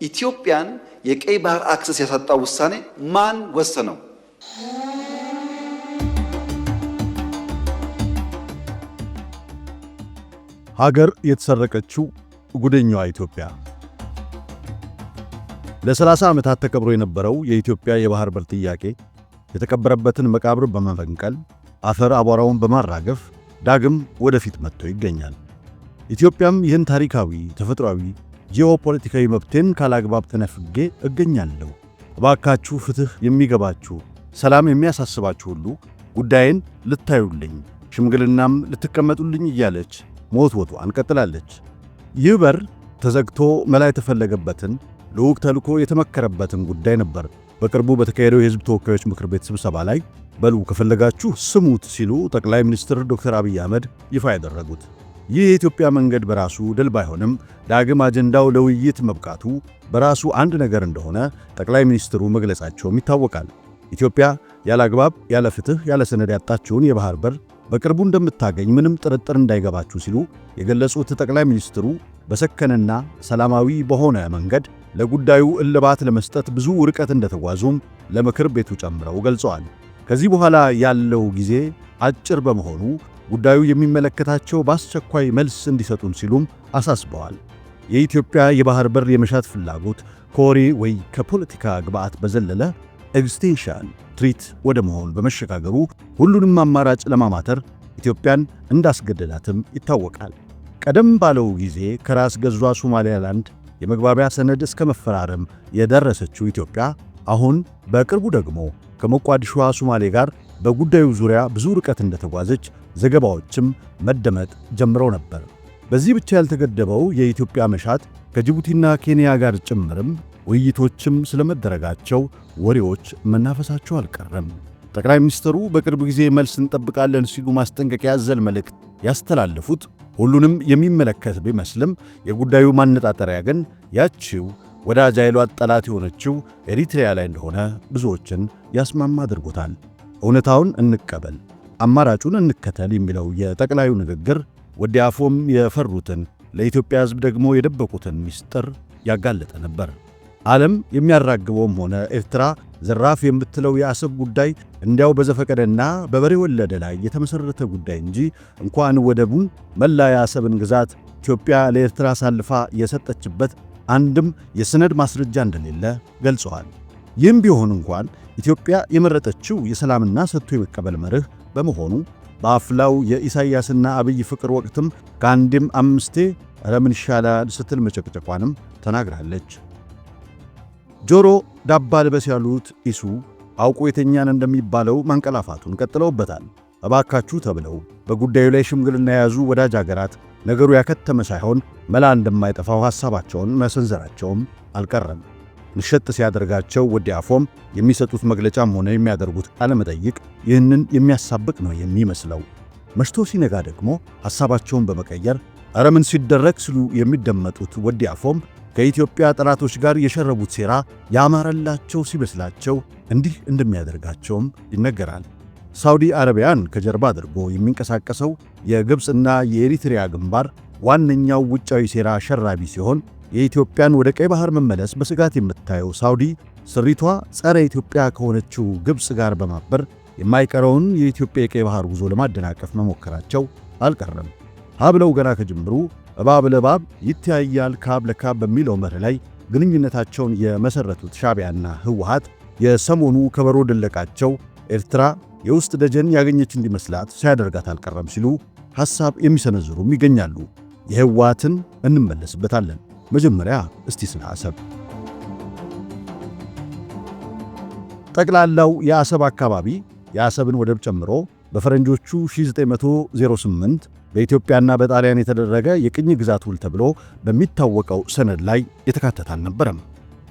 ኢትዮጵያን የቀይ ባህር አክሰስ ያሳጣው ውሳኔ ማን ወሰነው? ሀገር የተሰረቀችው ጉደኛዋ ኢትዮጵያ። ለ30 ዓመታት ተከብሮ የነበረው የኢትዮጵያ የባህር በር ጥያቄ የተቀበረበትን መቃብር በመፈንቀል አፈር አቧራውን በማራገፍ ዳግም ወደፊት መጥቶ ይገኛል። ኢትዮጵያም ይህን ታሪካዊ፣ ተፈጥሯዊ፣ ጂኦፖለቲካዊ መብቴን ካላግባብ ተነፍጌ እገኛለሁ፣ እባካችሁ ፍትሕ የሚገባችሁ፣ ሰላም የሚያሳስባችሁ ሁሉ ጉዳይን ልታዩልኝ፣ ሽምግልናም ልትቀመጡልኝ እያለች ሞትወቷን ቀጥላለች። ይህ በር ተዘግቶ መላ የተፈለገበትን ልዑክ ተልኮ የተመከረበትን ጉዳይ ነበር በቅርቡ በተካሄደው የሕዝብ ተወካዮች ምክር ቤት ስብሰባ ላይ በሉ ከፈለጋችሁ ስሙት ሲሉ ጠቅላይ ሚኒስትር ዶክተር አብይ አህመድ ይፋ ያደረጉት። ይህ የኢትዮጵያ መንገድ በራሱ ድል ባይሆንም ዳግም አጀንዳው ለውይይት መብቃቱ በራሱ አንድ ነገር እንደሆነ ጠቅላይ ሚኒስትሩ መግለጻቸውም ይታወቃል። ኢትዮጵያ ያለ አግባብ፣ ያለ ፍትሕ፣ ያለ ሰነድ ያጣችውን የባህር በር በቅርቡ እንደምታገኝ ምንም ጥርጥር እንዳይገባችሁ ሲሉ የገለጹት ጠቅላይ ሚኒስትሩ በሰከነና ሰላማዊ በሆነ መንገድ ለጉዳዩ እልባት ለመስጠት ብዙ ርቀት እንደተጓዙም ለምክር ቤቱ ጨምረው ገልጸዋል። ከዚህ በኋላ ያለው ጊዜ አጭር በመሆኑ ጉዳዩ የሚመለከታቸው በአስቸኳይ መልስ እንዲሰጡን ሲሉም አሳስበዋል። የኢትዮጵያ የባህር በር የመሻት ፍላጎት ከወሬ ወይ ከፖለቲካ ግብዓት በዘለለ ኤግዚስቴንሻል ትሪት ወደ መሆን በመሸጋገሩ ሁሉንም አማራጭ ለማማተር ኢትዮጵያን እንዳስገደዳትም ይታወቃል። ቀደም ባለው ጊዜ ከራስ ገዟ ሶማሊላንድ የመግባቢያ ሰነድ እስከ መፈራረም የደረሰችው ኢትዮጵያ አሁን በቅርቡ ደግሞ ከሞቃዲሾዋ ሶማሌ ጋር በጉዳዩ ዙሪያ ብዙ ርቀት እንደተጓዘች ዘገባዎችም መደመጥ ጀምረው ነበር። በዚህ ብቻ ያልተገደበው የኢትዮጵያ መሻት ከጅቡቲና ኬንያ ጋር ጭምርም ውይይቶችም ስለመደረጋቸው ወሬዎች መናፈሳቸው አልቀረም። ጠቅላይ ሚኒስትሩ በቅርብ ጊዜ መልስ እንጠብቃለን ሲሉ ማስጠንቀቂያ ያዘለ መልእክት ያስተላለፉት ሁሉንም የሚመለከት ቢመስልም የጉዳዩ ማነጣጠሪያ ግን ያቺው ወዳጅ ኃይሏት ጠላት የሆነችው ኤሪትሪያ ላይ እንደሆነ ብዙዎችን ያስማማ አድርጎታል። እውነታውን እንቀበል፣ አማራጩን እንከተል የሚለው የጠቅላዩ ንግግር ወዲ አፎም የፈሩትን ለኢትዮጵያ ሕዝብ ደግሞ የደበቁትን ምስጢር ያጋለጠ ነበር። ዓለም የሚያራግበውም ሆነ ኤርትራ ዘራፍ የምትለው የአሰብ ጉዳይ እንዲያው በዘፈቀደና በበሬ ወለደ ላይ የተመሠረተ ጉዳይ እንጂ እንኳን ወደቡን መላ የአሰብን ግዛት ኢትዮጵያ ለኤርትራ አሳልፋ የሰጠችበት አንድም የሰነድ ማስረጃ እንደሌለ ገልጸዋል። ይህም ቢሆን እንኳን ኢትዮጵያ የመረጠችው የሰላምና ሰጥቶ የመቀበል መርህ በመሆኑ በአፍላው የኢሳይያስና አብይ ፍቅር ወቅትም ከአንድም አምስቴ ኧረ ምን ይሻላል ስትል መጨቅጨቋንም ተናግራለች። ጆሮ ዳባ ልበስ ያሉት ኢሱ አውቆ የተኛን እንደሚባለው ማንቀላፋቱን ቀጥለውበታል። እባካችሁ ተብለው በጉዳዩ ላይ ሽምግልና የያዙ ወዳጅ አገራት ነገሩ ያከተመ ሳይሆን መላ እንደማይጠፋው ሐሳባቸውን መሰንዘራቸውም አልቀረም። ንሸጥ ሲያደርጋቸው ወዲ አፎም የሚሰጡት መግለጫም ሆነ የሚያደርጉት ቃለ መጠይቅ ይህንን የሚያሳብቅ ነው የሚመስለው። መሽቶ ሲነጋ ደግሞ ሐሳባቸውን በመቀየር ኧረ ምን ሲደረግ ሲሉ የሚደመጡት ወዲ አፎም ከኢትዮጵያ ጠላቶች ጋር የሸረቡት ሴራ ያማረላቸው ሲመስላቸው እንዲህ እንደሚያደርጋቸውም ይነገራል። ሳውዲ አረቢያን ከጀርባ አድርጎ የሚንቀሳቀሰው የግብፅና የኤሪትሪያ ግንባር ዋነኛው ውጫዊ ሴራ ሸራቢ ሲሆን የኢትዮጵያን ወደ ቀይ ባህር መመለስ በስጋት የምታየው ሳውዲ ስሪቷ ጸረ ኢትዮጵያ ከሆነችው ግብፅ ጋር በማበር የማይቀረውን የኢትዮጵያ የቀይ ባህር ጉዞ ለማደናቀፍ መሞከራቸው አልቀረም። ሀብለው ገና ከጅምሩ እባብ ለእባብ ይተያያል ካብ ለካብ በሚለው መርህ ላይ ግንኙነታቸውን የመሠረቱት ሻዕቢያና ህወሓት የሰሞኑ ከበሮ ድለቃቸው ኤርትራ የውስጥ ደጀን ያገኘች እንዲመስላት ሳያደርጋት አልቀረም ሲሉ ሐሳብ የሚሰነዝሩም ይገኛሉ። የህወሓትን እንመለስበታለን። መጀመሪያ እስቲ ስለ አሰብ። ጠቅላላው የአሰብ አካባቢ የአሰብን ወደብ ጨምሮ በፈረንጆቹ 1908 በኢትዮጵያና በጣሊያን የተደረገ የቅኝ ግዛት ውል ተብሎ በሚታወቀው ሰነድ ላይ የተካተተ አልነበረም።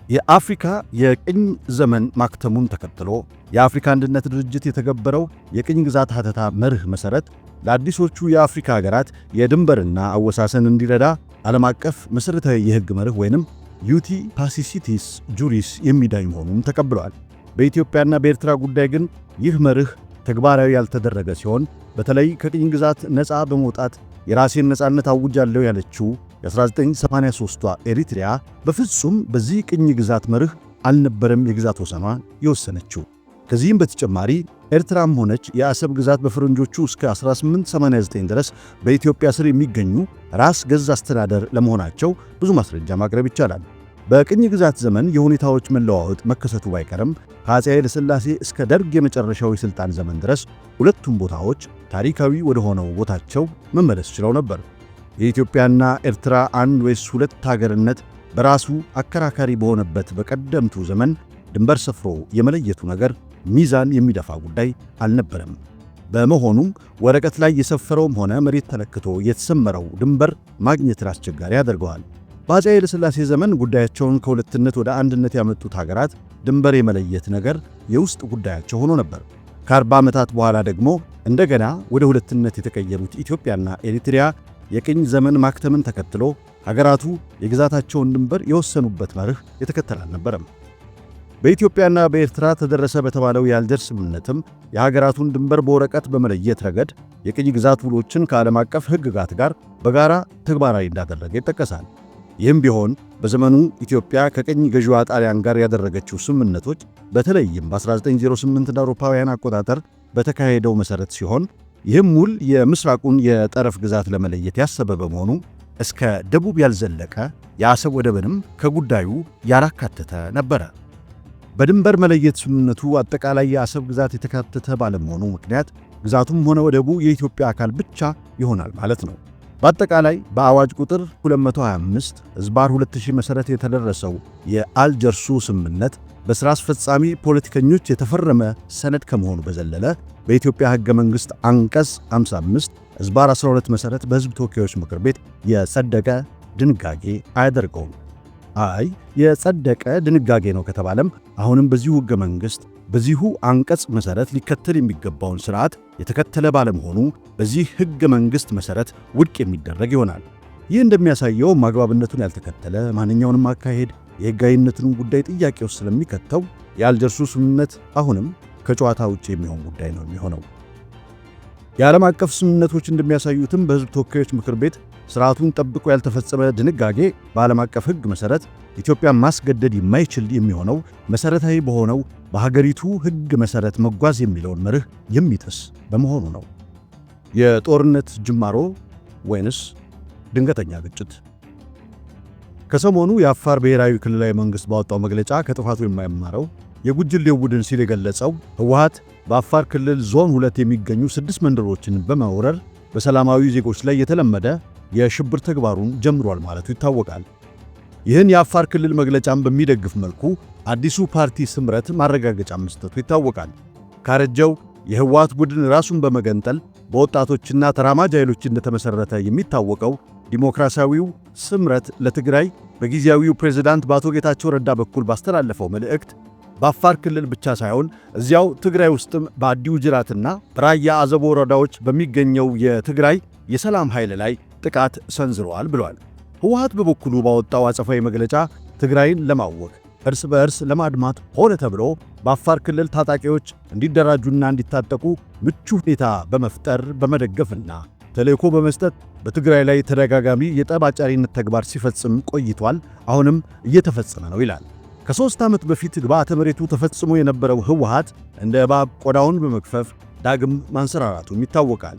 የአፍሪካ የቅኝ ዘመን ማክተሙን ተከትሎ የአፍሪካ አንድነት ድርጅት የተገበረው የቅኝ ግዛት ሐተታ መርህ መሠረት ለአዲሶቹ የአፍሪካ ሀገራት የድንበርና አወሳሰን እንዲረዳ ዓለም አቀፍ መሠረታዊ የሕግ መርህ ወይንም ዩቲ ፓሲሲቲስ ጁሪስ የሚዳኝ መሆኑን ተቀብሏል። በኢትዮጵያና በኤርትራ ጉዳይ ግን ይህ መርህ ተግባራዊ ያልተደረገ ሲሆን በተለይ ከቅኝ ግዛት ነፃ በመውጣት የራሴን ነፃነት አውጃለሁ ያለችው የ1983ቷ ኤሪትሪያ በፍጹም በዚህ ቅኝ ግዛት መርህ አልነበረም የግዛት ወሰኗ የወሰነችው። ከዚህም በተጨማሪ ኤርትራም ሆነች የአሰብ ግዛት በፈረንጆቹ እስከ 1889 ድረስ በኢትዮጵያ ስር የሚገኙ ራስ ገዝ አስተዳደር ለመሆናቸው ብዙ ማስረጃ ማቅረብ ይቻላል። በቅኝ ግዛት ዘመን የሁኔታዎች መለዋወጥ መከሰቱ ባይቀርም ከአፄ ኃይለ ሥላሴ እስከ ደርግ የመጨረሻው የሥልጣን ዘመን ድረስ ሁለቱም ቦታዎች ታሪካዊ ወደ ሆነው ቦታቸው መመለስ ችለው ነበር። የኢትዮጵያና ኤርትራ አንድ ወይስ ሁለት ሀገርነት በራሱ አከራካሪ በሆነበት በቀደምቱ ዘመን ድንበር ሰፍሮ የመለየቱ ነገር ሚዛን የሚደፋ ጉዳይ አልነበረም። በመሆኑም ወረቀት ላይ የሰፈረውም ሆነ መሬት ተለክቶ የተሰመረው ድንበር ማግኘትን አስቸጋሪ ያደርገዋል። በአፄ ኃይለ ሥላሴ ዘመን ጉዳያቸውን ከሁለትነት ወደ አንድነት ያመጡት ሀገራት ድንበር የመለየት ነገር የውስጥ ጉዳያቸው ሆኖ ነበር። ከ40 ዓመታት በኋላ ደግሞ እንደገና ወደ ሁለትነት የተቀየሩት ኢትዮጵያና ኤሪትሪያ የቅኝ ዘመን ማክተምን ተከትሎ ሀገራቱ የግዛታቸውን ድንበር የወሰኑበት መርህ የተከተለ አልነበረም። በኢትዮጵያና በኤርትራ ተደረሰ በተባለው የአልጀርስ ስምምነትም የሀገራቱን ድንበር በወረቀት በመለየት ረገድ የቅኝ ግዛት ውሎችን ከዓለም አቀፍ ሕግጋት ጋር በጋራ ተግባራዊ እንዳደረገ ይጠቀሳል። ይህም ቢሆን በዘመኑ ኢትዮጵያ ከቅኝ ገዢዋ ጣሊያን ጋር ያደረገችው ስምምነቶች በተለይም በ1908 አውሮፓውያን አቆጣጠር በተካሄደው መሠረት ሲሆን ይህም ውል የምስራቁን የጠረፍ ግዛት ለመለየት ያሰበ በመሆኑ እስከ ደቡብ ያልዘለቀ የአሰብ ወደብንም ከጉዳዩ ያላካተተ ነበረ። በድንበር መለየት ስምምነቱ አጠቃላይ የአሰብ ግዛት የተካተተ ባለመሆኑ ምክንያት ግዛቱም ሆነ ወደቡ የኢትዮጵያ አካል ብቻ ይሆናል ማለት ነው። በአጠቃላይ በአዋጅ ቁጥር 225/2000 መሠረት የተደረሰው የአልጀርሱ ስምምነት በሥራ አስፈጻሚ ፖለቲከኞች የተፈረመ ሰነድ ከመሆኑ በዘለለ በኢትዮጵያ ሕገ መንግሥት አንቀጽ 55/12 መሠረት በሕዝብ ተወካዮች ምክር ቤት የጸደቀ ድንጋጌ አያደርገውም። የጸደቀ ድንጋጌ ነው ከተባለም አሁንም በዚሁ ሕገ መንግሥት በዚሁ አንቀጽ መሠረት ሊከተል የሚገባውን ሥርዓት የተከተለ ባለመሆኑ በዚህ ሕገ መንግሥት መሠረት ውድቅ የሚደረግ ይሆናል። ይህ እንደሚያሳየው አግባብነቱን ያልተከተለ ማንኛውንም አካሄድ የሕጋዊነትን ጉዳይ ጥያቄ ውስጥ ስለሚከተው የአልጀርሱ ስምምነት አሁንም ከጨዋታ ውጭ የሚሆን ጉዳይ ነው የሚሆነው። የዓለም አቀፍ ስምምነቶች እንደሚያሳዩትም በሕዝብ ተወካዮች ምክር ቤት ሥርዓቱን ጠብቆ ያልተፈጸመ ድንጋጌ በዓለም አቀፍ ሕግ መሠረት ኢትዮጵያን ማስገደድ የማይችል የሚሆነው መሠረታዊ በሆነው በሀገሪቱ ሕግ መሠረት መጓዝ የሚለውን መርህ የሚጥስ በመሆኑ ነው። የጦርነት ጅማሮ ወይንስ ድንገተኛ ግጭት? ከሰሞኑ የአፋር ብሔራዊ ክልላዊ መንግሥት ባወጣው መግለጫ ከጥፋቱ የማይማረው የጉጅሌው ቡድን ሲል የገለጸው ህወሓት በአፋር ክልል ዞን 2 የሚገኙ 6 መንደሮችን በመውረር በሰላማዊ ዜጎች ላይ የተለመደ የሽብር ተግባሩን ጀምሯል ማለቱ ይታወቃል። ይህን የአፋር ክልል መግለጫን በሚደግፍ መልኩ አዲሱ ፓርቲ ስምረት ማረጋገጫ መስጠቱ ይታወቃል። ካረጀው የህወሓት ቡድን ራሱን በመገንጠል በወጣቶችና ተራማጅ ኃይሎች እንደተመሠረተ የሚታወቀው ዲሞክራሲያዊው ስምረት ለትግራይ በጊዜያዊው ፕሬዝዳንት በአቶ ጌታቸው ረዳ በኩል ባስተላለፈው መልእክት በአፋር ክልል ብቻ ሳይሆን እዚያው ትግራይ ውስጥም በአዲው ጅራትና በራያ አዘቦ ወረዳዎች በሚገኘው የትግራይ የሰላም ኃይል ላይ ጥቃት ሰንዝረዋል ብሏል። ህወሓት በበኩሉ ባወጣው አጸፋዊ መግለጫ ትግራይን ለማወክ እርስ በእርስ ለማድማት ሆነ ተብሎ በአፋር ክልል ታጣቂዎች እንዲደራጁና እንዲታጠቁ ምቹ ሁኔታ በመፍጠር በመደገፍና ተልእኮ በመስጠት በትግራይ ላይ ተደጋጋሚ የጠብ አጫሪነት ተግባር ሲፈጽም ቆይቷል፣ አሁንም እየተፈጸመ ነው ይላል። ከ3 ዓመት በፊት ግብዓተ መሬቱ ተፈጽሞ የነበረው ህወሓት እንደ እባብ ቆዳውን በመክፈፍ ዳግም ማንሰራራቱም ይታወቃል።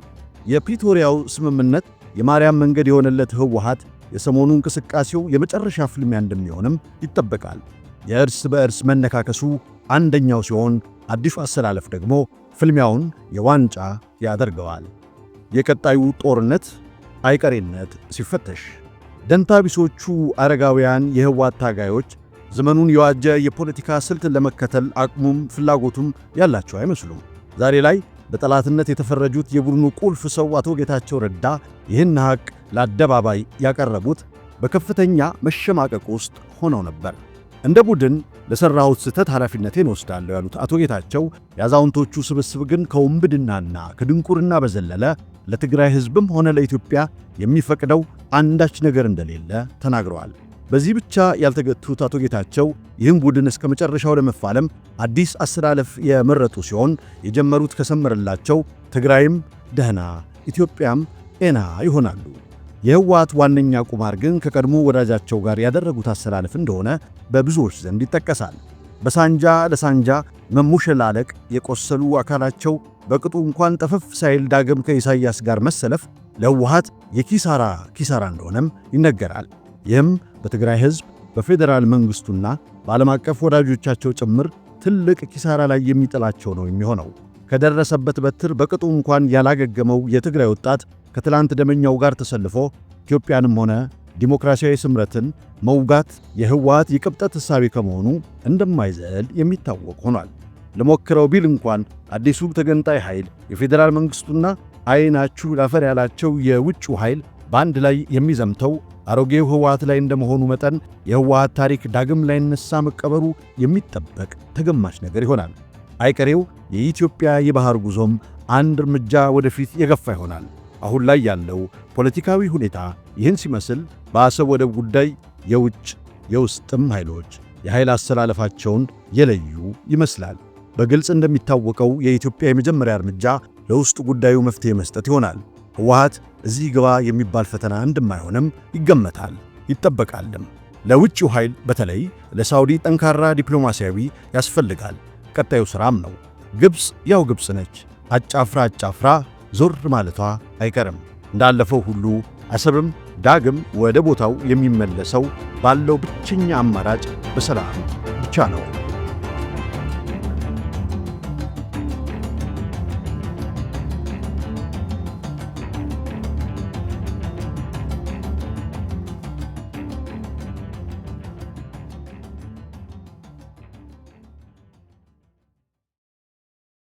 የፕሪቶሪያው ስምምነት የማርያም መንገድ የሆነለት ህወሓት የሰሞኑ እንቅስቃሴው የመጨረሻ ፍልሚያ እንደሚሆንም ይጠበቃል። የእርስ በእርስ መነካከሱ አንደኛው ሲሆን አዲሱ አሰላለፍ ደግሞ ፍልሚያውን የዋንጫ ያደርገዋል። የቀጣዩ ጦርነት አይቀሬነት ሲፈተሽ ደንታቢሶቹ አረጋውያን የህወሓት ታጋዮች ዘመኑን የዋጀ የፖለቲካ ስልትን ለመከተል አቅሙም ፍላጎቱም ያላቸው አይመስሉም። ዛሬ ላይ በጠላትነት የተፈረጁት የቡድኑ ቁልፍ ሰው አቶ ጌታቸው ረዳ ይህን ሐቅ ለአደባባይ ያቀረቡት በከፍተኛ መሸማቀቅ ውስጥ ሆነው ነበር። እንደ ቡድን ለሠራሁት ስህተት ኃላፊነቴን ወስዳለሁ ያሉት አቶ ጌታቸው የአዛውንቶቹ ስብስብ ግን ከውንብድናና ከድንቁርና በዘለለ ለትግራይ ሕዝብም ሆነ ለኢትዮጵያ የሚፈቅደው አንዳች ነገር እንደሌለ ተናግረዋል። በዚህ ብቻ ያልተገቱት አቶ ጌታቸው ይህን ቡድን እስከ መጨረሻው ለመፋለም አዲስ አሰላለፍ የመረጡ ሲሆን የጀመሩት ከሰመረላቸው ትግራይም ደህና ኢትዮጵያም ጤና ይሆናሉ። የህወሓት ዋነኛ ቁማር ግን ከቀድሞ ወዳጃቸው ጋር ያደረጉት አሰላለፍ እንደሆነ በብዙዎች ዘንድ ይጠቀሳል። በሳንጃ ለሳንጃ መሙሸላለቅ፣ የቆሰሉ አካላቸው በቅጡ እንኳን ጠፈፍ ሳይል ዳግም ከኢሳያስ ጋር መሰለፍ ለህወሓት ኪሳራ እንደሆነም ይነገራል። ይህም በትግራይ ህዝብ፣ በፌዴራል መንግስቱና በዓለም አቀፍ ወዳጆቻቸው ጭምር ትልቅ ኪሳራ ላይ የሚጥላቸው ነው የሚሆነው። ከደረሰበት በትር በቅጡ እንኳን ያላገገመው የትግራይ ወጣት ከትላንት ደመኛው ጋር ተሰልፎ ኢትዮጵያንም ሆነ ዲሞክራሲያዊ ስምረትን መውጋት የህወሓት የቅብጠት ሕሳቤ ከመሆኑ እንደማይዘል የሚታወቅ ሆኗል። ለሞክረው ቢል እንኳን አዲሱ ተገንጣይ ኃይል የፌዴራል መንግስቱና አይናችሁ ላፈር ያላቸው የውጭው ኃይል በአንድ ላይ የሚዘምተው አሮጌው ህወሓት ላይ እንደመሆኑ መጠን የህወሓት ታሪክ ዳግም ላይነሳ መቀበሩ የሚጠበቅ ተገማች ነገር ይሆናል። አይቀሬው የኢትዮጵያ የባህር ጉዞም አንድ እርምጃ ወደፊት የገፋ ይሆናል። አሁን ላይ ያለው ፖለቲካዊ ሁኔታ ይህን ሲመስል በአሰብ ወደብ ጉዳይ የውጭ የውስጥም ኃይሎች የኃይል አሰላለፋቸውን የለዩ ይመስላል። በግልጽ እንደሚታወቀው የኢትዮጵያ የመጀመሪያ እርምጃ ለውስጥ ጉዳዩ መፍትሄ መስጠት ይሆናል። ህወሓት እዚህ ግባ የሚባል ፈተና እንደማይሆንም ይገመታል ይጠበቃልም። ለውጭው ኃይል በተለይ ለሳውዲ ጠንካራ ዲፕሎማሲያዊ ያስፈልጋል። ቀጣዩ ሥራም ነው። ግብፅ ያው ግብፅ ነች። አጫፍራ ዞር ማለቷ አይቀርም። እንዳለፈው ሁሉ አሰብም ዳግም ወደ ቦታው የሚመለሰው ባለው ብቸኛ አማራጭ በሰላም ብቻ ነው።